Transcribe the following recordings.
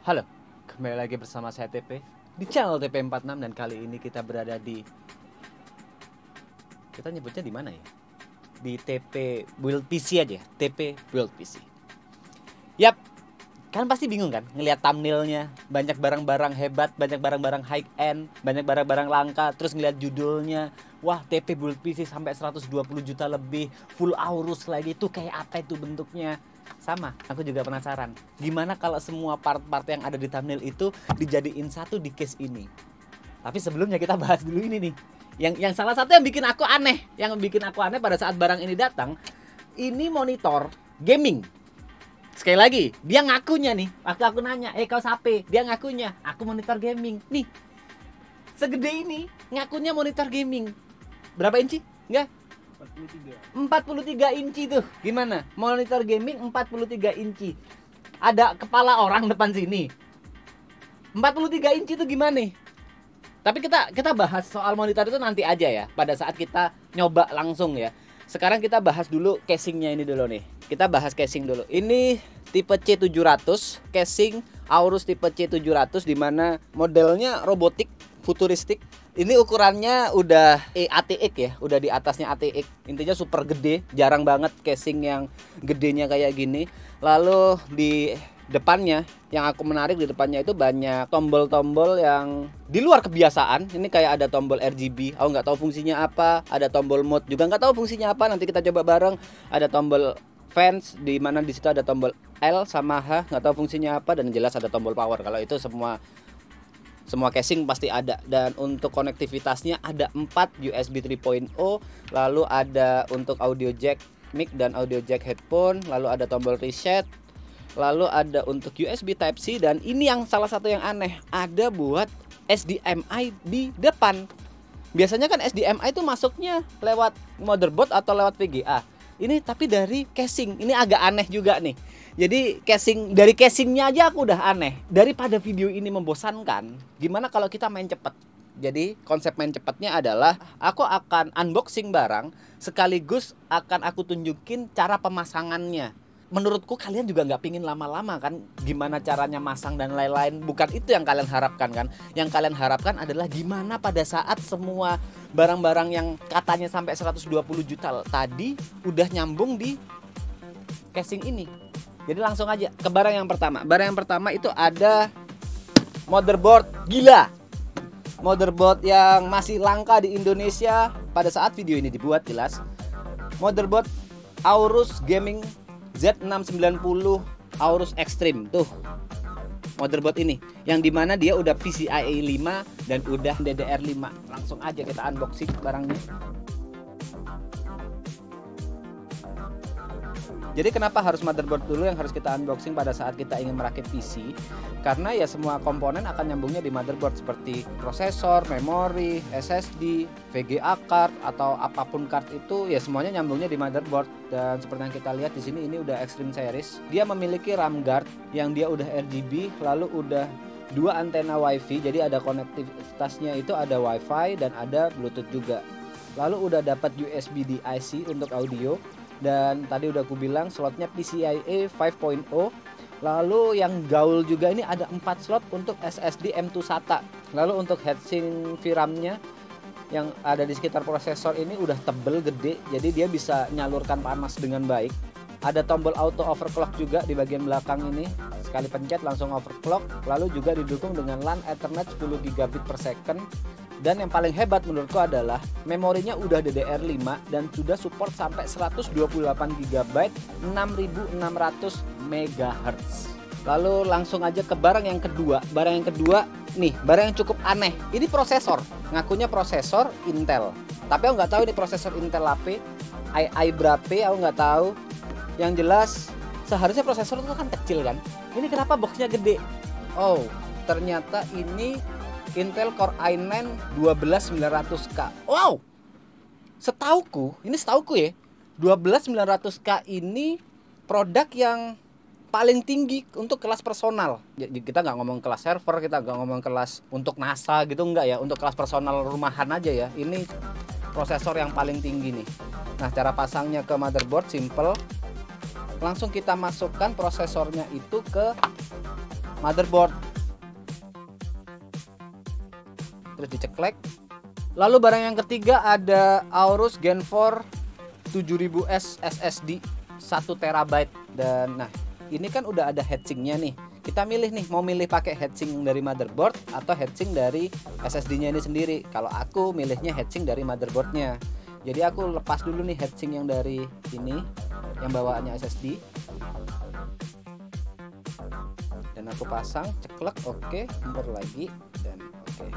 Halo, kembali lagi bersama saya TP di channel TP46 dan kali ini kita berada di, kita nyebutnya di mana ya? Di TP Build PC aja, TP Build PC. Yap, kalian pasti bingung kan ngelihat thumbnailnya, banyak barang-barang hebat, banyak barang-barang high end, banyak barang-barang langka, terus ngelihat judulnya, wah TP Build PC sampai 120 juta lebih, full Aorus lagi, itu kayak apa itu bentuknya? Sama, aku juga penasaran. Gimana kalau semua part-part yang ada di thumbnail itu dijadiin satu di case ini? Tapi sebelumnya kita bahas dulu ini nih. Yang salah satu yang bikin aku aneh, pada saat barang ini datang, ini monitor gaming. Sekali lagi, dia ngakunya nih. Waktu aku nanya, kau sape? Dia ngakunya, aku monitor gaming. Nih, segede ini ngakunya monitor gaming. Berapa inci? Enggak? 43 inci tuh. Gimana? Monitor gaming 43 inci. Ada kepala orang depan sini. 43 inci tuh gimana? Tapi kita bahas soal monitor itu nanti aja ya, pada saat kita nyoba langsung ya. Sekarang kita bahas dulu casingnya ini dulu nih. Kita bahas casing dulu. Ini tipe C700, casing Aorus tipe C700 di mana modelnya robotik, futuristik. Ini ukurannya udah ATX ya, udah di atasnya ATX. Intinya super gede, jarang banget casing yang gedenya kayak gini. Lalu di depannya, yang aku menarik di depannya itu banyak tombol-tombol yang di luar kebiasaan. Ini kayak ada tombol RGB, aku nggak tahu fungsinya apa. Ada tombol mode juga nggak tahu fungsinya apa. Nanti kita coba bareng. Ada tombol fans, di mana di situ ada tombol L sama H, nggak tahu fungsinya apa. Dan jelas ada tombol power. Kalau itu semua casing pasti ada. Dan untuk konektivitasnya ada 4 USB 3.0, lalu ada untuk audio jack mic dan audio jack headphone, lalu ada tombol reset, lalu ada untuk USB Type C, dan ini yang salah satu yang aneh, ada buat HDMI di depan. Biasanya kan HDMI itu masuknya lewat motherboard atau lewat VGA. Ini tapi dari casing. Ini agak aneh juga nih. Jadi dari casingnya aja aku udah aneh. Daripada video ini membosankan, gimana kalau kita main cepet? Jadi konsep main cepetnya adalah aku akan unboxing barang, sekaligus akan aku tunjukin cara pemasangannya. Menurutku kalian juga nggak pingin lama-lama kan, gimana caranya masang dan lain-lain. Bukan itu yang kalian harapkan kan. Yang kalian harapkan adalah gimana pada saat semua barang-barang yang katanya sampai 120 juta tadi udah nyambung di casing ini. Jadi langsung aja ke barang yang pertama. Barang yang pertama itu ada motherboard gila. Motherboard yang masih langka di Indonesia pada saat video ini dibuat jelas. Motherboard Aorus Gaming Z690 Aorus Extreme. Tuh motherboard ini, yang dimana dia udah PCIe 5 dan udah DDR5. Langsung aja kita unboxing barangnya. Jadi kenapa harus motherboard dulu yang harus kita unboxing pada saat kita ingin merakit PC? Karena ya semua komponen akan nyambungnya di motherboard, seperti prosesor, memori, SSD, VGA card, atau apapun card itu ya semuanya nyambungnya di motherboard. Dan seperti yang kita lihat di sini, ini udah Extreme Series. Dia memiliki RAM guard yang dia udah RGB, lalu udah 2 antena WiFi, jadi ada konektivitasnya itu ada WiFi dan ada Bluetooth juga. Lalu udah dapat USB DIC untuk audio. Dan tadi udah aku bilang slotnya PCIe 5.0. Lalu yang gaul juga ini ada 4 slot untuk SSD M2 SATA. Lalu untuk heatsink VRAM-nya yang ada di sekitar prosesor ini udah tebel gede, jadi dia bisa nyalurkan panas dengan baik. Ada tombol auto overclock juga di bagian belakang ini. Sekali pencet langsung overclock. Lalu juga didukung dengan LAN Ethernet 10 gigabit per second. Dan yang paling hebat menurutku adalah memorinya udah DDR5 dan sudah support sampai 128 GB 6600 MHz. Lalu langsung aja ke barang yang kedua. Barang yang kedua nih, barang yang cukup aneh. Ini prosesor, ngakunya prosesor Intel. Tapi aku nggak tahu ini prosesor Intel apa, i berapa, aku nggak tahu. Yang jelas seharusnya prosesor itu kan kecil kan. Ini kenapa boxnya gede? Oh, ternyata ini Intel Core i9 12900K. Wow, setauku ya, 12900K ini produk yang paling tinggi untuk kelas personal. Kita nggak ngomong kelas server, kita nggak ngomong kelas untuk NASA gitu, nggak ya. Untuk kelas personal rumahan aja ya. Ini prosesor yang paling tinggi nih. Nah, cara pasangnya ke motherboard simple. Langsung kita masukkan prosesornya itu ke motherboard. Terus diceklek. Lalu barang yang ketiga ada Aorus Gen 4 7000S SSD 1 TB. Dan nah, ini kan udah ada heatsinknya nih. Kita milih nih, mau milih pakai heatsink dari motherboard atau heatsink dari SSD-nya ini sendiri. Kalau aku milihnya heatsink dari motherboardnya. Jadi aku lepas dulu nih heatsink yang dari ini, yang bawaannya SSD. Dan aku pasang, ceklek, oke, mundur lagi, dan oke.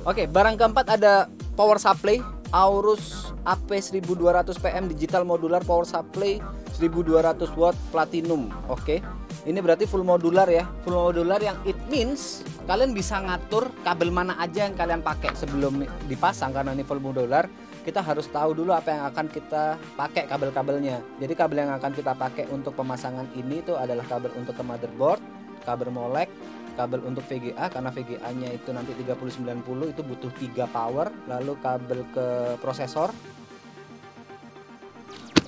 Oke, barang keempat ada power supply Aorus AP 1200 PM digital modular power supply 1200 watt platinum. Oke. Ini berarti full modular ya. Full modular yang it means kalian bisa ngatur kabel mana aja yang kalian pakai sebelum dipasang. Karena ini full modular, kita harus tahu dulu apa yang akan kita pakai kabel-kabelnya. Jadi kabel yang akan kita pakai untuk pemasangan ini itu adalah kabel untuk ke motherboard, kabel molek, kabel untuk VGA karena VGA-nya itu nanti 3090 itu butuh 3 power, lalu kabel ke prosesor.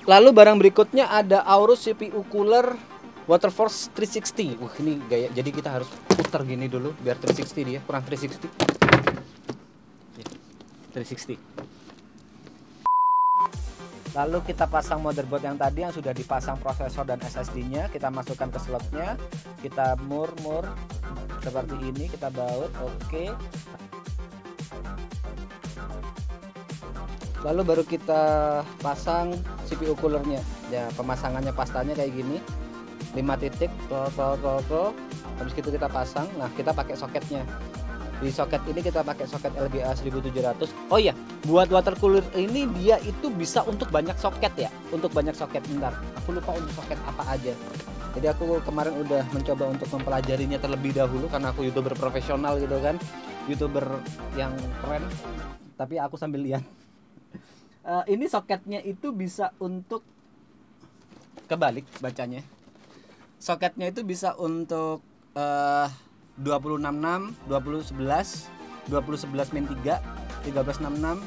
Lalu barang berikutnya ada Aorus CPU cooler Waterforce 360. Ini gaya, jadi kita harus putar gini dulu biar 360 dia, kurang 360. 360. Lalu kita pasang motherboard yang tadi yang sudah dipasang prosesor dan SSD-nya, kita masukkan ke slotnya, kita mur seperti ini, kita baut, oke. Lalu baru kita pasang CPU coolernya. Ya, pemasangannya pastanya kayak gini. 5 titik, habis itu kita pasang. Nah, kita pakai soketnya. Di soket ini kita pakai soket LGA 1700. Oh iya, buat water cooler ini dia itu bisa untuk banyak soket ya. Untuk banyak soket, bentar. Aku lupa untuk soket apa aja. Jadi aku kemarin udah mencoba untuk mempelajarinya terlebih dahulu karena aku YouTuber profesional gitu kan. YouTuber yang keren. Tapi aku sambil lihat. Ini soketnya itu bisa untuk kebalik bacanya. Soketnya itu bisa untuk 2066, 2011, 2011 min 3, 1366,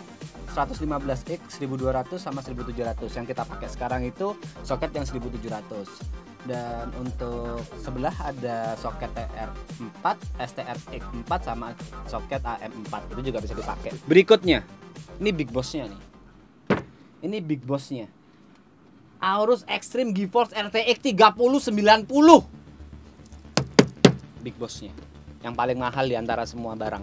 115X, 1200 sama 1700. Yang kita pakai sekarang itu soket yang 1700. Dan untuk sebelah ada soket TR4, STRX4 sama soket AM4. Itu juga bisa dipakai. Berikutnya, ini big bossnya nih. Ini big bossnya. Aorus Extreme GeForce RTX 3090. Big bossnya. Yang paling mahal di antara semua barang.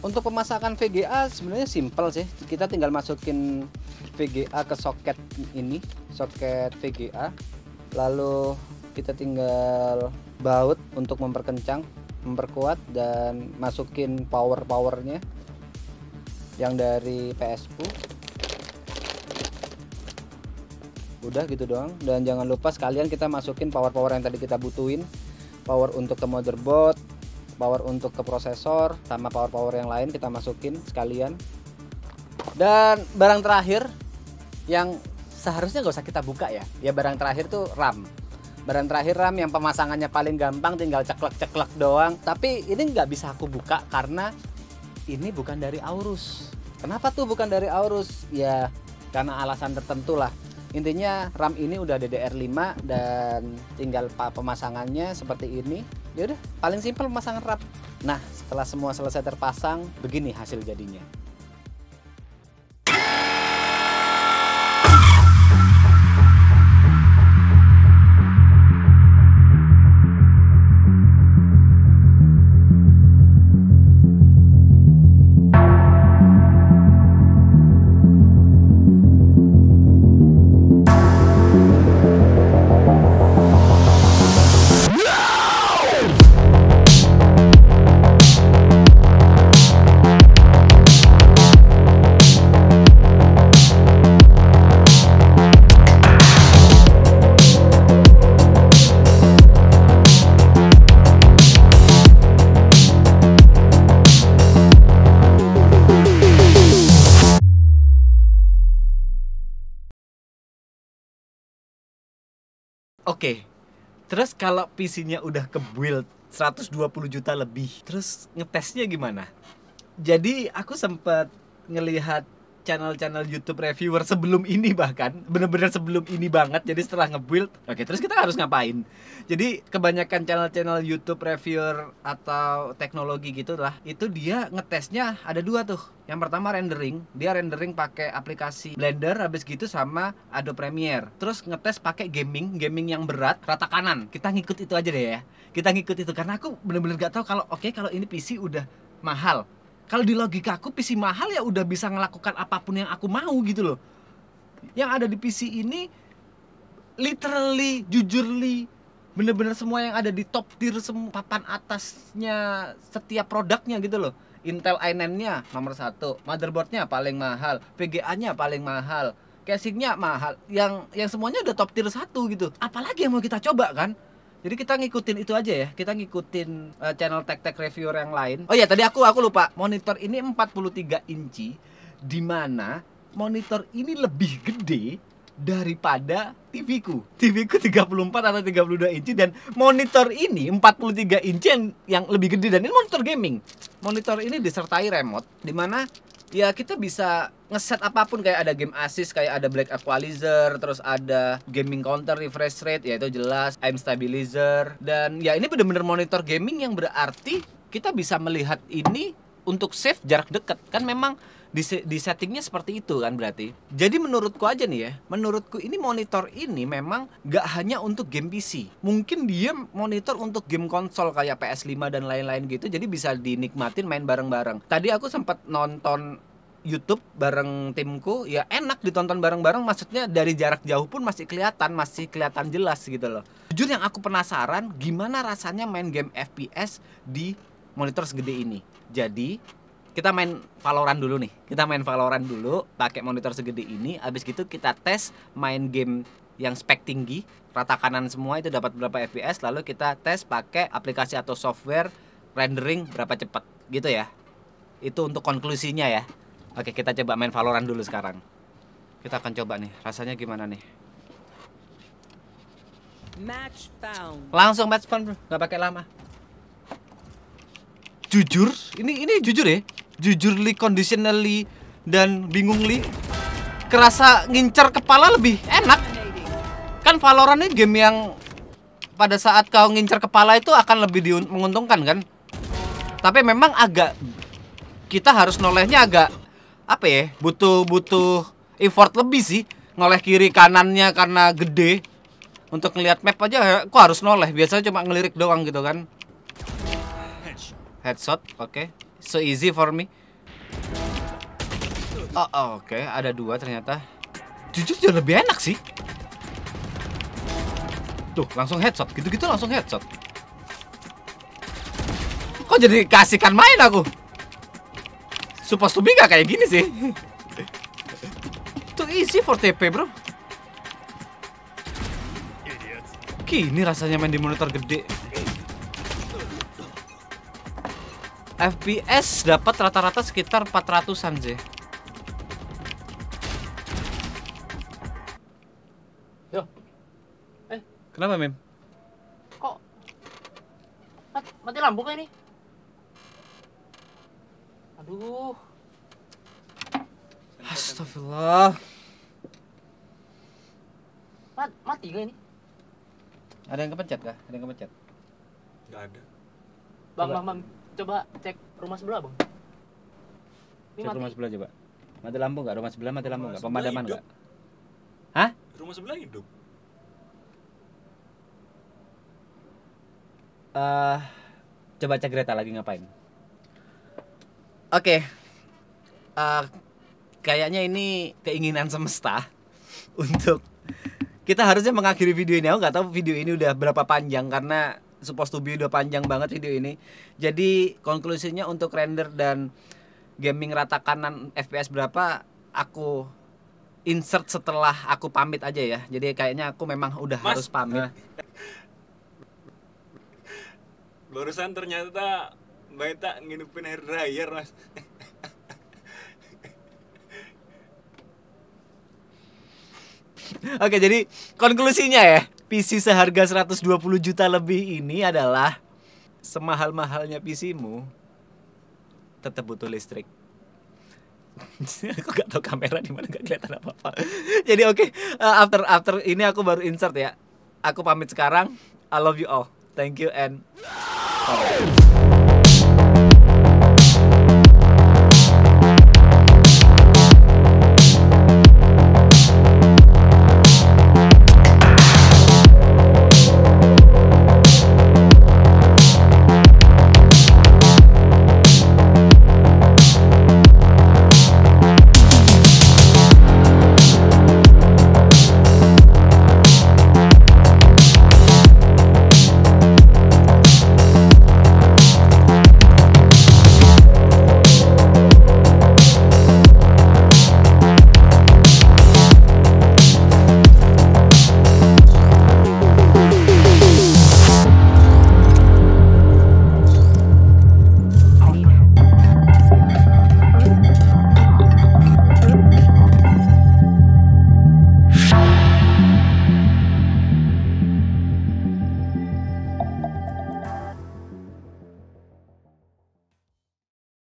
Untuk pemasangan VGA sebenarnya simple sih. Kita tinggal masukin VGA ke soket ini, soket VGA. Lalu kita tinggal baut untuk memperkencang, memperkuat dan masukin powernya yang dari PSU. Udah gitu doang. Dan jangan lupa sekalian kita masukin power yang tadi kita butuhin. Power untuk ke motherboard, power untuk ke prosesor, sama power yang lain kita masukin sekalian. Dan barang terakhir yang seharusnya gak usah kita buka ya. Ya barang terakhir tuh RAM. Barang terakhir RAM yang pemasangannya paling gampang, tinggal ceklek doang. Tapi ini nggak bisa aku buka karena ini bukan dari Aorus. Kenapa tuh bukan dari Aorus? Ya karena alasan tertentu lah. Intinya RAM ini udah DDR5 dan tinggal pemasangannya seperti ini. Ya udah, paling simpel pemasangan RAM. Nah, setelah semua selesai terpasang, begini hasil jadinya. Oke, terus kalau PC-nya udah ke-build 120 juta lebih, terus ngetesnya gimana? Jadi aku sempat ngelihat channel-channel YouTube reviewer sebelum ini, bahkan bener-bener sebelum ini banget. Jadi setelah nge-build, oke, terus kita harus ngapain? Jadi kebanyakan channel-channel YouTube reviewer atau teknologi gitu lah, itu dia ngetesnya ada dua tuh. Yang pertama rendering, dia rendering pakai aplikasi Blender, habis gitu sama Adobe Premiere. Terus ngetes pakai gaming yang berat, rata kanan. Kita ngikut itu aja deh ya. Kita ngikut itu karena aku bener-bener gak tahu kalau kalau ini PC udah mahal. Kalau di logika aku PC mahal ya udah bisa ngelakukan apapun yang aku mau gitu loh. Yang ada di PC ini literally, jujurly, bener-bener semua yang ada di top tier, semua papan atasnya setiap produknya gitu loh. Intel i9-nya nomor 1, motherboardnya paling mahal, VGA-nya paling mahal, casing-nya mahal, yang semuanya udah top tier 1 gitu. Apalagi yang mau kita coba kan? Jadi kita ngikutin itu aja ya. Kita ngikutin channel tech reviewer yang lain. Oh ya, tadi aku lupa. Monitor ini 43 inci, di mana monitor ini lebih gede daripada TV-ku. TV-ku 34 atau 32 inci, dan monitor ini 43 inci yang lebih gede, dan ini monitor gaming. Monitor ini disertai remote, di mana ya kita bisa ngeset apapun, kayak ada game assist, kayak ada black equalizer, terus ada gaming counter, refresh rate, ya itu jelas, aim stabilizer, dan ya ini bener-bener monitor gaming yang berarti kita bisa melihat ini untuk save jarak dekat. Kan memang di settingnya seperti itu kan berarti. Jadi menurutku aja nih ya, menurutku ini monitor ini memang gak hanya untuk game PC. Mungkin dia monitor untuk game konsol kayak PS5 dan lain-lain gitu, jadi bisa dinikmatin main bareng-bareng. Tadi aku sempat nonton YouTube bareng timku, ya enak ditonton bareng-bareng, maksudnya dari jarak jauh pun masih kelihatan jelas gitu loh. Jujur yang aku penasaran gimana rasanya main game FPS di monitor segede ini. Jadi kita main Valorant dulu nih. Kita main Valorant dulu pakai monitor segede ini. Habis gitu kita tes main game yang spek tinggi, rata kanan semua, itu dapat berapa FPS. Lalu kita tes pakai aplikasi atau software rendering berapa cepat gitu ya. Itu untuk konklusinya ya. Oke, kita coba main Valorant dulu sekarang. Kita akan coba nih, rasanya gimana nih. Match found. Langsung match found, nggak pakai lama. Jujur, ini jujur ya. Jujurly, conditionally, dan bingungly, kerasa ngincer kepala lebih enak. Kan Valorant ini game yang pada saat kau ngincer kepala itu akan lebih menguntungkan kan. Tapi memang agak, kita harus nolehnya agak apa ya, butuh effort lebih sih. Noleh kiri kanannya karena gede. Untuk ngelihat map aja kok harus noleh. Biasanya cuma ngelirik doang gitu kan. Headshot, oke. So easy for me. Oh, oke. Ada dua ternyata. Jujur jauh lebih enak sih. Tuh, langsung headshot. Gitu-gitu langsung headshot. Kok jadi kasihkan main aku? Supposed to be gak kayak gini sih. Too easy for TP, bro. Gini rasanya main di monitor gede. FPS dapat rata-rata sekitar 400-an sih. Yo. Kenapa, Mem? Kok mati lampu kayak ini? Aduh. Astagfirullah. Mati kayak ini? Ada yang kepencet kah? Ada yang kepencet? Nggak ada. Bang, coba cek rumah sebelah, Bang. Ini Cek mati. rumah sebelah coba. Mati lampu nggak? Rumah sebelah mati lampu nggak? Rumah Pemadaman sebelah nggak? Hah? Rumah sebelah hidup. Coba cek Greta lagi ngapain? Oke. Kayaknya ini keinginan semesta untuk kita harusnya mengakhiri video ini. Aku nggak tahu video ini udah berapa panjang karena supposed to be udah panjang banget video ini. Jadi konklusinya untuk render dan gaming rata kanan FPS berapa aku insert setelah aku pamit aja ya. Jadi kayaknya aku memang udah Mas, harus pamit. Barusan ternyata Mbak Eta ngidupin air dryer, Mas. Oke, jadi konklusinya ya, PC seharga 120 juta lebih ini adalah semahal-mahalnya PC-mu tetap butuh listrik. Aku gak tahu kamera di mana, gak kelihatan apa-apa. Jadi oke, after ini aku baru insert ya. Aku pamit sekarang. I love you all. Thank you and bye.